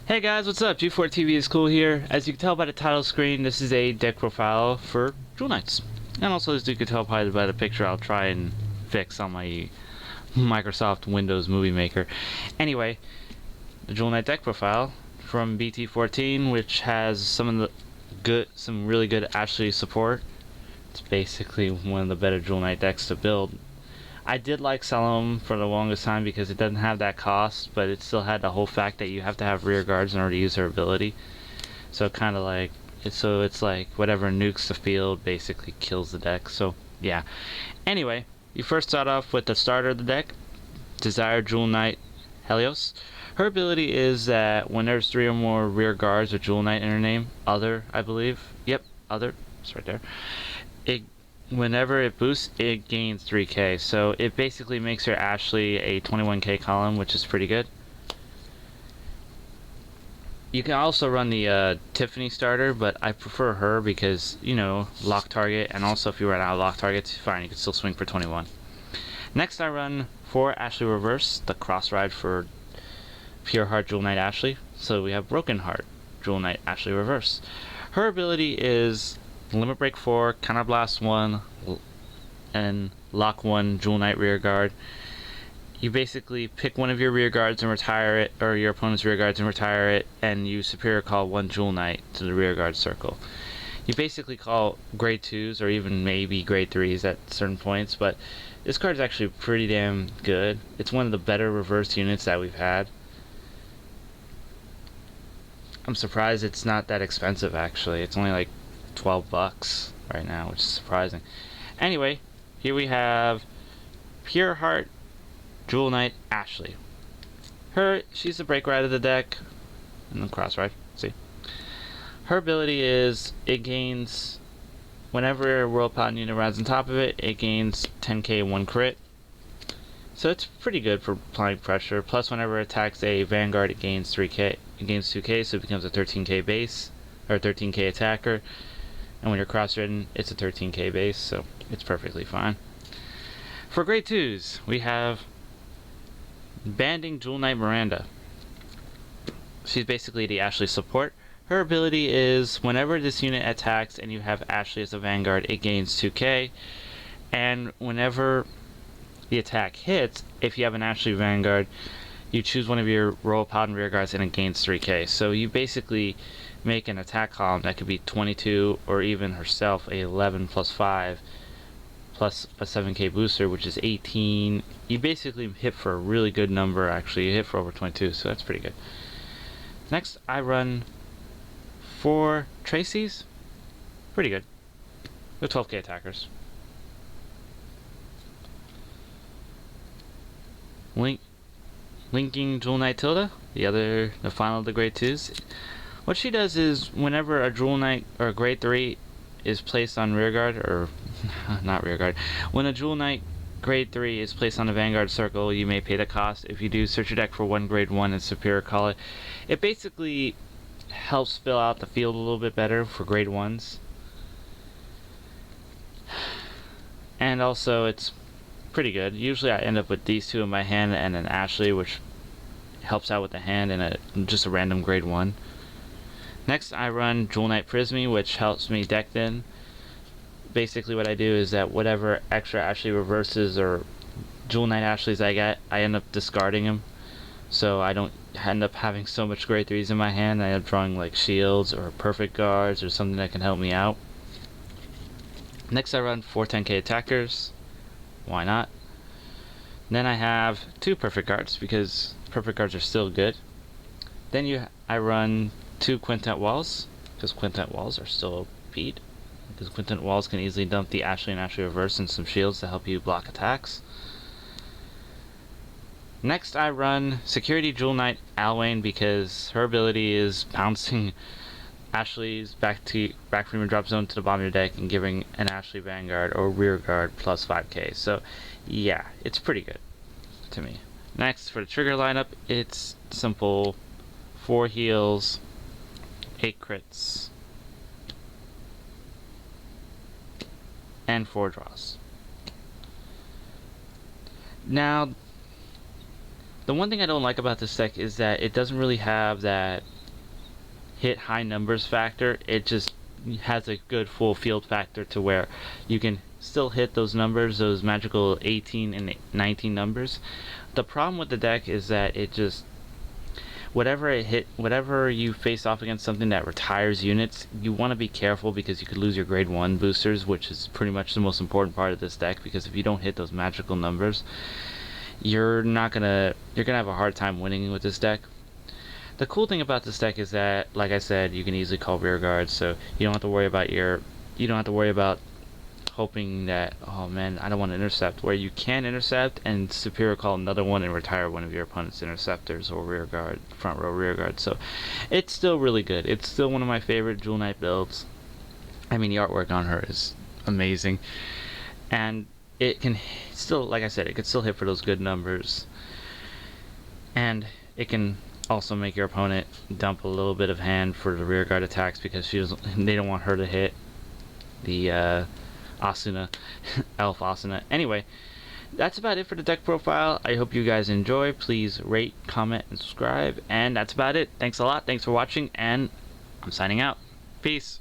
Hey guys, what's up? G4TV is cool here. As you can tell by the title screen, this is a deck profile for Jewel Knights. And also, as you can tell probably by the picture, I'll try and fix on my Microsoft Windows Movie Maker. Anyway, the Jewel Knight deck profile from BT14, which has some really good Ashley support. It's basically one of the better Jewel Knight decks to build. I did like Salome for the longest time because it doesn't have that cost, but it still had the whole fact that you have to have rear guards in order to use her ability. So kind of like it's like whatever nukes the field basically kills the deck. So yeah. Anyway, you first start off with the starter of the deck, Desire Jewel Knight Helios. Her ability is that when there's 3 or more rear guards with Jewel Knight in her name, other I believe. Yep, other. It's right there. Whenever it boosts, it gains 3k, so it basically makes your Ashley a 21k column, which is pretty good. You can also run the Tiffany starter, but I prefer her because, you know, lock target, and also if you run out of lock targets, fine, you can still swing for 21. Next I run 4 Ashley Reverse, the cross ride for Pure Heart Jewel Knight Ashley. So we have Broken Heart Jewel Knight Ashley Reverse. Her ability is Limit Break 4, Counter Blast 1, and Lock 1 Jewel Knight rear guard. You basically pick one of your rear guards and retire it, or your opponent's rear guards and retire it, and you Superior Call 1 Jewel Knight to the rear guard circle. You basically call grade 2s or even maybe grade 3s at certain points, but this card is actually pretty damn good. It's one of the better reverse units that we've had. I'm surprised it's not that expensive actually. It's only like 12 bucks right now, which is surprising. Anyway, here we have Pure Heart Jewel Knight Ashley. She's the break ride of the deck, and then cross ride. See, her ability is it gains whenever a World Paladin unit rides on top of it, it gains 10k 1 crit. So it's pretty good for applying pressure. Plus, whenever it attacks a Vanguard, it gains 3k. It gains 2k, so it becomes a 13k base or 13k attacker. And when you're cross-ridden, it's a 13k base, so it's perfectly fine. For grade 2s, we have Banding Jewel Knight Miranda. She's basically the Ashley support. Her ability is whenever this unit attacks and you have Ashley as a Vanguard, it gains 2k. And whenever the attack hits, if you have an Ashley Vanguard, you choose one of your Royal Paladin rear guards and it gains 3k. So you basically make an attack column that could be 22 or even herself a 11 plus 5 plus a 7k booster, which is 18. You basically hit for a really good number. Actually, you hit for over 22, so that's pretty good. Next I run 4 Tracy's. Pretty good with 12k attackers. Linking Jewel Knight Tilda, the final of the grade 2s. What she does is whenever a Jewel Knight or a grade 3 is placed on rearguard, or not rearguard, when a Jewel Knight grade 3 is placed on the Vanguard circle, you may pay the cost. If you do, search your deck for 1 grade 1 and Superior Call it. It basically helps fill out the field a little bit better for grade 1s. And also it's pretty good. Usually I end up with these 2 in my hand and an Ashley, which helps out with the hand, and just a random grade 1. Next I run Jewel Knight Prismy, which helps me deck in. Basically what I do is that whatever extra Ashley reverses or Jewel Knight Ashleys I get, I end up discarding them. So I don't end up having so much grade 3s in my hand. I end up drawing like shields or perfect guards or something that can help me out. Next I run 4 10k attackers. Why not? Then I have 2 perfect guards because perfect guards are still good. Then I run 2 Quintet Walls, because Quintet Walls are still beat. Because Quintet Walls can easily dump the Ashley and Ashley Reverse and some shields to help you block attacks. Next I run Security Jewel Knight Alwyn because her ability is bouncing Ashley's back from your drop zone to the bottom of your deck and giving an Ashley Vanguard or rear guard plus 5k. So yeah, it's pretty good to me. Next, for the trigger lineup, it's simple. 4 heals, 8 crits, and 4 draws. Now, The one thing I don't like about this deck is that it doesn't really have that hit high numbers factor. It just has a good full field factor to where you can still hit those numbers, those magical 18 and 19 numbers. The problem with the deck is that it just, whatever you face off against something that retires units, you want to be careful because you could lose your grade 1 boosters, which is pretty much the most important part of this deck, because if you don't hit those magical numbers, you're gonna have a hard time winning with this deck. The cool thing about this deck is that, like I said, you can easily call rear guards, so you don't have to worry about hoping that, oh man, I don't want to intercept, where you can intercept and superior call another one and retire one of your opponent's interceptors or rear guard, front row rear guard. So it's still really good. It's still one of my favorite Jewel Knight builds. I mean, the artwork on her is amazing, and it can still, like I said, it could still hit for those good numbers, and it can also make your opponent dump a little bit of hand for the rear guard attacks because they don't want her to hit the Asuna, Elf Asuna. Anyway, that's about it for the deck profile. I hope you guys enjoy. Please rate, comment, and subscribe. And that's about it. Thanks a lot. Thanks for watching, and I'm signing out. Peace.